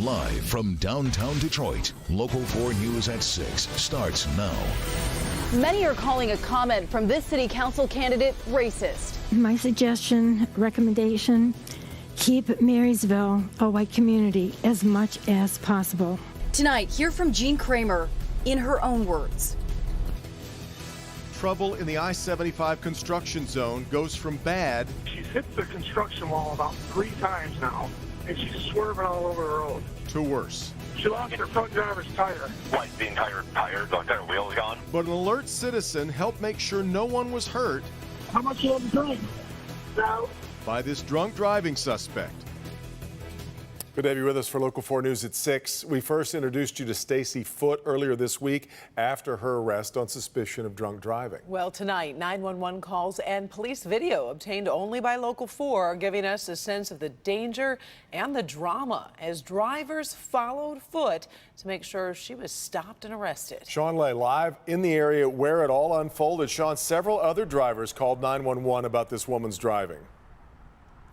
Live from downtown Detroit, Local 4 News at 6 starts now. Many are calling a comment from this city council candidate racist. My suggestion, recommendation, keep Marysville a white community as much as possible. Tonight, hear from Jean Kramer in her own words. Trouble in the I-75 construction zone goes from bad. She's hit the construction wall about 3 times now, and she's swerving all over the road. To worse. She lost her front driver's tire. Like the entire tire, the entire wheel's gone. But an alert citizen helped make sure no one was hurt. How much you have to drink? No. By this drunk driving suspect. Good to have you with us for Local 4 News at 6. We first introduced you to Stacy Foote earlier this week after her arrest on suspicion of drunk driving. Well, tonight, 911 calls and police video obtained only by Local 4 are giving us a sense of the danger and the drama as drivers followed Foote to make sure she was stopped and arrested. Sean Lay live in the area where it all unfolded. Sean, several other drivers called 911 about this woman's driving.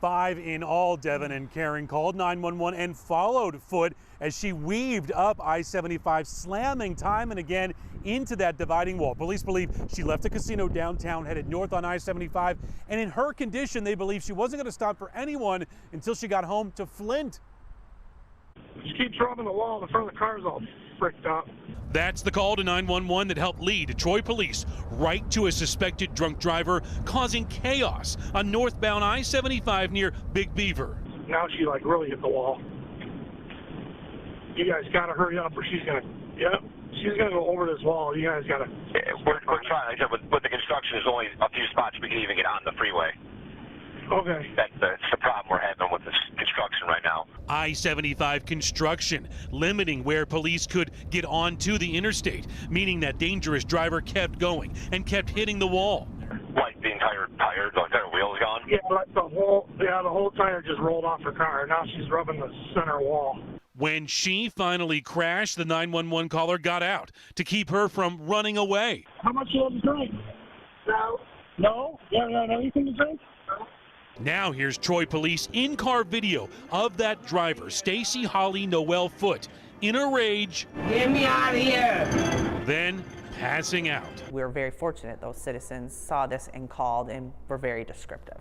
5 in all. Devin and Karen called 911 and followed Foote as she weaved up I-75, slamming time and again into that dividing wall. Police believe she left the casino downtown, headed north on I-75, and in her condition, they believe she wasn't going to stop for anyone until she got home to Flint. She keeps rubbing the wall. The front of the car's all fricked up. That's the call to 911 that helped lead Troy police right to a suspected drunk driver causing chaos on northbound I-75 near Big Beaver. Now she really hit the wall. You guys got to hurry up or she's going to, she's going to go over this wall. You guys got to. We're trying. Like I said, with the construction, there's only a few spots we can even get on the freeway. Okay. That's the problem we're having with this construction right now. I-75 construction, limiting where police could get onto the interstate, meaning that dangerous driver kept going and kept hitting the wall. Like the entire tire, the entire wheel's gone? Yeah, but the whole tire just rolled off her car. Now she's rubbing the center wall. When she finally crashed, the 911 caller got out to keep her from running away. How much you have to drink? No. No? You haven't had anything to drink? No. Now here's Troy police in-car video of that driver, Stacy Holly Noel Foote, in a rage. Get me out of here! Then passing out. We were very fortunate those citizens saw this and called and were very descriptive.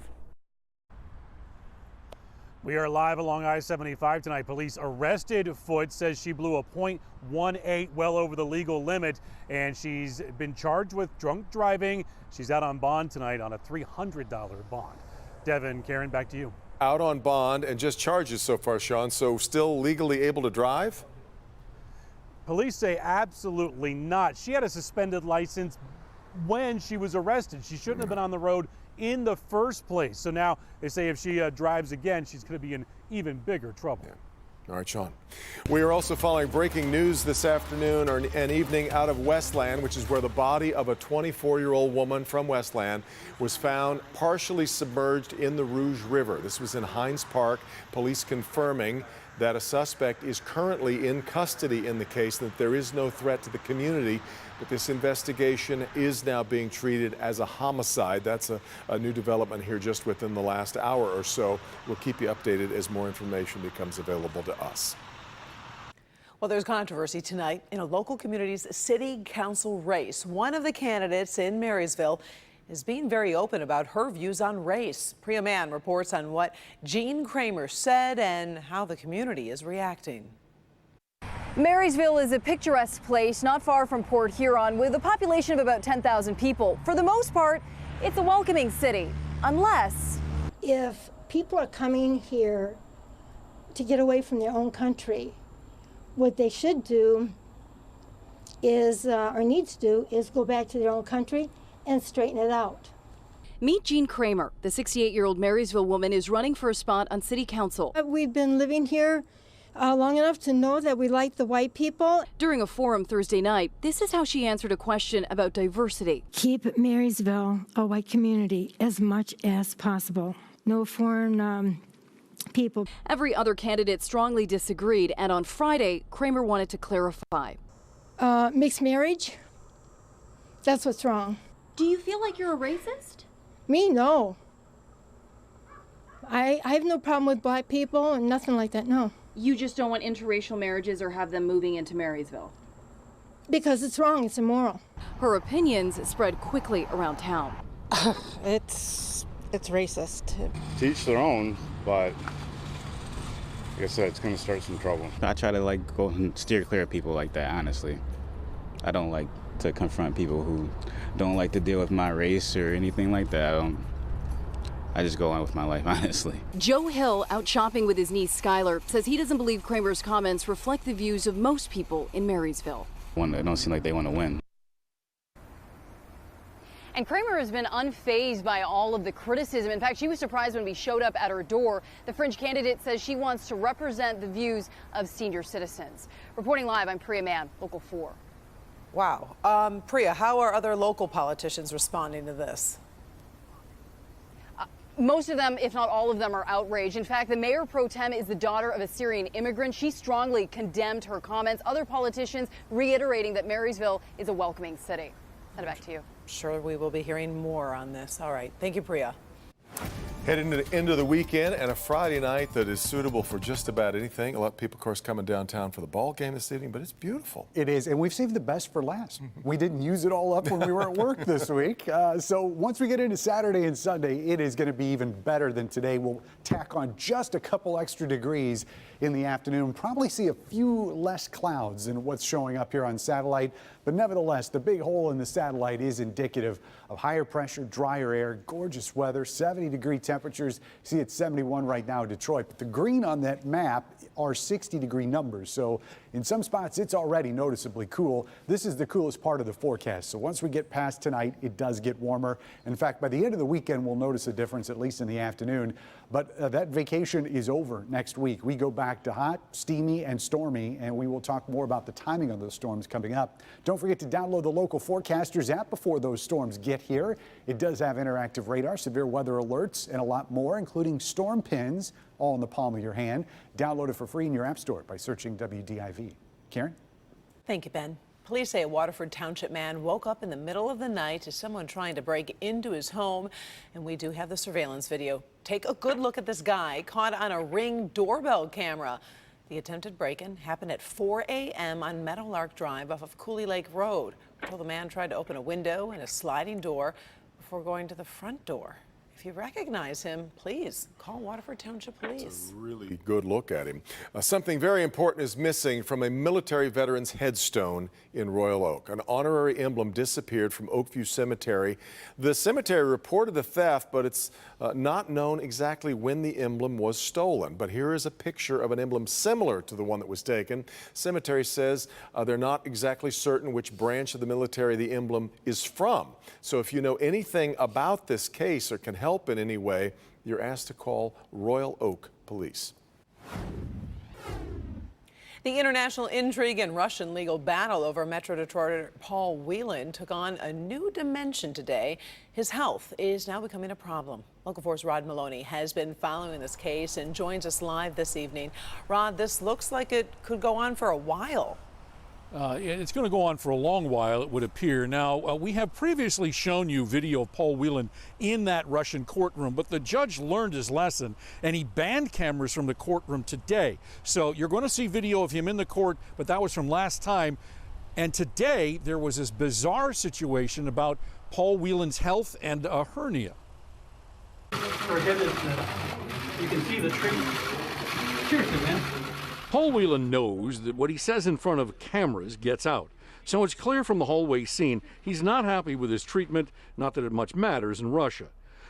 We are live along I-75 tonight. Police arrested Foote, says she blew a .18 well over the legal limit, and she's been charged with drunk driving. She's out on bond tonight on a $300 bond. Devin, Karen, back to you. Out on bond and just charges so far, Sean, so still legally able to drive? Police say absolutely not. She had a suspended license when she was arrested. She shouldn't have been on the road in the first place. So now they say if she drives again, she's going to be in even bigger trouble. Yeah. All right, Sean. We are also following breaking news this afternoon and evening out of Westland, which is where the body of a 24-year-old woman from Westland was found partially submerged in the Rouge River. This was in Hines Park. Police confirming that a suspect is currently in custody in the case, that there is no threat to the community, but this investigation is now being treated as a homicide. That's a new development here just within the last hour or so. We'll keep you updated as more information becomes available to us. Well, there's controversy tonight in a local community's city council race. One of the candidates in Marysville is being very open about her views on race. Priya Mann reports on what Jean Kramer said and how the community is reacting. Marysville is a picturesque place not far from Port Huron with a population of about 10,000 people. For the most part, it's a welcoming city, unless If people are coming here to get away from their own country, what they should do is, or need to do, is go back to their own country and straighten it out. Meet Jean Kramer. The 68-year-old Marysville woman is running for a spot on city council. We've been living here long enough to know that we like the white people. During a forum Thursday night, this is how she answered a question about diversity. Keep Marysville a white community as much as possible. No foreign people. Every other candidate strongly disagreed, and on Friday, Kramer wanted to clarify. Mixed marriage? That's what's wrong. Do you feel like you're a racist? Me, no. I have no problem with black people and nothing like that, no. You just don't want interracial marriages or have them moving into Marysville? Because it's wrong, it's immoral. Her opinions spread quickly around town. It's racist. To each their own, but like I said, it's going to start some trouble. I try to like go and steer clear of people like that, honestly. I don't like to confront people who don't like to deal with my race or anything like that. I just go on with my life, honestly. Joe Hill, out shopping with his niece Skylar, says he doesn't believe Kramer's comments reflect the views of most people in Marysville. They don't seem like they want to win. And Kramer has been unfazed by all of the criticism. In fact, she was surprised when we showed up at her door. The Fringe candidate says she wants to represent the views of senior citizens. Reporting live, I'm Priya Mann, Local 4. Wow. Priya, how are other local politicians responding to this? Most of them, if not all of them, are outraged. In fact, the mayor pro tem is the daughter of a Syrian immigrant. She strongly condemned her comments. Other politicians reiterating that Marysville is a welcoming city. Send it back to you. Sure, we will be hearing more on this. All right. Thank you, Priya. Heading into the weekend and a Friday night that is suitable for just about anything. A lot of people, of course, coming downtown for the ball game this evening, but it's beautiful. It is, and we've saved the best for last. We didn't use it all up when we were at work this week. So once we get into Saturday and Sunday, it is going to be even better than today. We'll tack on just a couple extra degrees in the afternoon. Probably see a few less clouds than what's showing up here on satellite. But nevertheless, the big hole in the satellite is indicative of higher pressure, drier air, gorgeous weather, 70-degree temperatures. See, it's 71 right now in Detroit. But the green on that map are 60-degree numbers. So in some spots, it's already noticeably cool. This is the coolest part of the forecast. So once we get past tonight, it does get warmer. In fact, by the end of the weekend, we'll notice a difference, at least in the afternoon. But that vacation is over next week. We go back to hot, steamy, and stormy, and we will talk more about the timing of those storms coming up. Don't forget to download the Local Forecasters app before those storms get here. It does have interactive radar, severe weather alerts, and a lot more, including storm pins, all in the palm of your hand. Download it for free in your app store by searching WDIV. Karen? Thank you, Ben. Police say a Waterford Township man woke up in the middle of the night to someone trying to break into his home, and we do have the surveillance video. Take a good look at this guy caught on a Ring doorbell camera. The attempted break-in happened at 4 a.m. on Meadowlark Drive off of Cooley Lake Road. We're told the man tried to open a window and a sliding door before going to the front door. If you recognize him, please call Waterford Township Police. That's a really good look at him. Something very important is missing from a military veteran's headstone in Royal Oak. An honorary emblem disappeared from Oakview Cemetery. The cemetery reported the theft, but it's not known exactly when the emblem was stolen. But here is a picture of an emblem similar to the one that was taken. Cemetery says they're not exactly certain which branch of the military the emblem is from. So if you know anything about this case or can help in any way, you're asked to call Royal Oak Police. The international intrigue and Russian legal battle over Metro Detroiter Paul Whelan took on a new dimension today. His health is now becoming a problem. Local 4's Rod Maloney has been following this case and joins us live this evening. Rod, this looks like it could go on for a while. It's going to go on for a long while, it would appear. Now, we have previously shown you video of Paul Whelan in that Russian courtroom, but the judge learned his lesson and he banned cameras from the courtroom today. So you're going to see video of him in the court, but that was from last time. And today there was this bizarre situation about Paul Whelan's health and a hernia. Prohibited. You can see the treatment. Seriously, man. Paul Whelan knows that what he says in front of cameras gets out. So it's clear from the hallway scene he's not happy with his treatment, not that it much matters in Russia.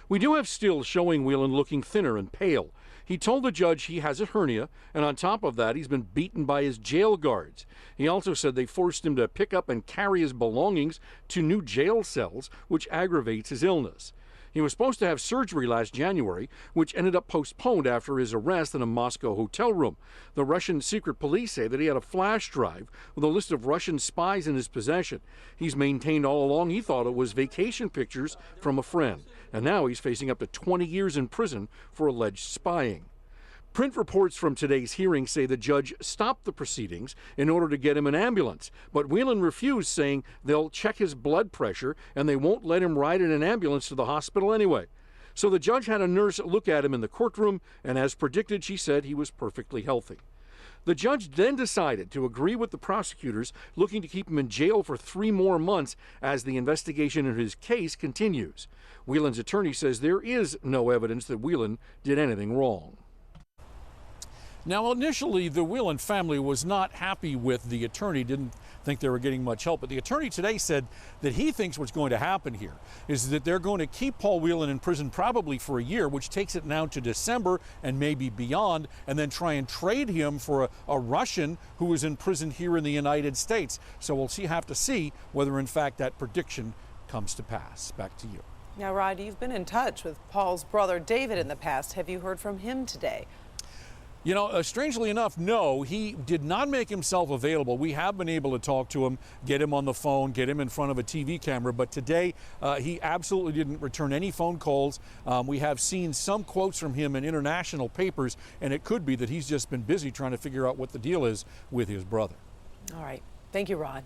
We do have stills showing Whelan looking thinner and pale. He told the judge he has a hernia, and on top of that, he's been beaten by his jail guards. He also said they forced him to pick up and carry his belongings to new jail cells, which aggravates his illness. He was supposed to have surgery last January, which ended up postponed after his arrest in a Moscow hotel room. The Russian secret police say that he had a flash drive with a list of Russian spies in his possession. He's maintained all along he thought it was vacation pictures from a friend, and now he's facing up to 20 years in prison for alleged spying. Print reports from today's hearing say the judge stopped the proceedings in order to get him an ambulance, but Whelan refused, saying they'll check his blood pressure and they won't let him ride in an ambulance to the hospital anyway. So the judge had a nurse look at him in the courtroom, and as predicted, she said he was perfectly healthy. The judge then decided to agree with the prosecutors, looking to keep him in jail for 3 more months as the investigation into his case continues. Whelan's attorney says there is no evidence that Whelan did anything wrong. Now, initially, the Whelan family was not happy with the attorney, didn't think they were getting much help. But the attorney today said that he thinks what's going to happen here is that they're going to keep Paul Whelan in prison probably for a year, which takes it now to December and maybe beyond, and then try and trade him for a Russian who is in prison here in the United States. So we'll have to see whether, in fact, that prediction comes to pass. Back to you. Now, Rod, you've been in touch with Paul's brother David in the past. Have you heard from him today? You know, strangely enough, no, he did not make himself available. We have been able to talk to him, get him on the phone, get him in front of a TV camera, but today he absolutely didn't return any phone calls. We have seen some quotes from him in international papers, and it could be that he's just been busy trying to figure out what the deal is with his brother. All right. Thank you, Rod.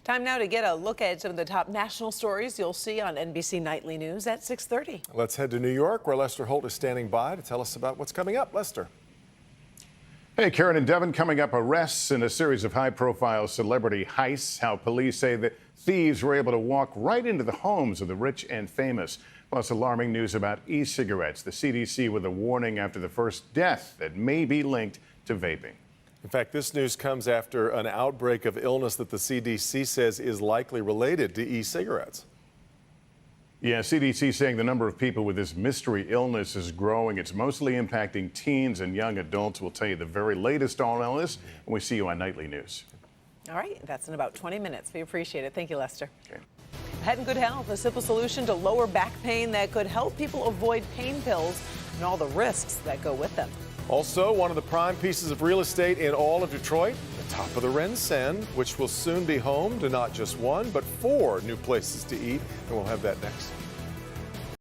Time now to get a look at some of the top national stories you'll see on NBC Nightly News at 6:30. Let's head to New York, where Lester Holt is standing by to tell us about what's coming up. Lester. Hey, Karen and Devin, coming up, arrests in a series of high-profile celebrity heists, how police say that thieves were able to walk right into the homes of the rich and famous. Plus, alarming news about e-cigarettes. The CDC with a warning after the first death that may be linked to vaping. In fact, this news comes after an outbreak of illness that the CDC says is likely related to e-cigarettes. Yeah, CDC saying the number of people with this mystery illness is growing. It's mostly impacting teens and young adults. We'll tell you the very latest on this when we see you on Nightly News. All right, that's in about 20 minutes. We appreciate it. Thank you, Lester. Okay. Head and Good Health, a simple solution to lower back pain that could help people avoid pain pills and all the risks that go with them. Also, one of the prime pieces of real estate in all of Detroit, the top of the Westland, which will soon be home to not just 1, but 4 new places to eat. And we'll have that next.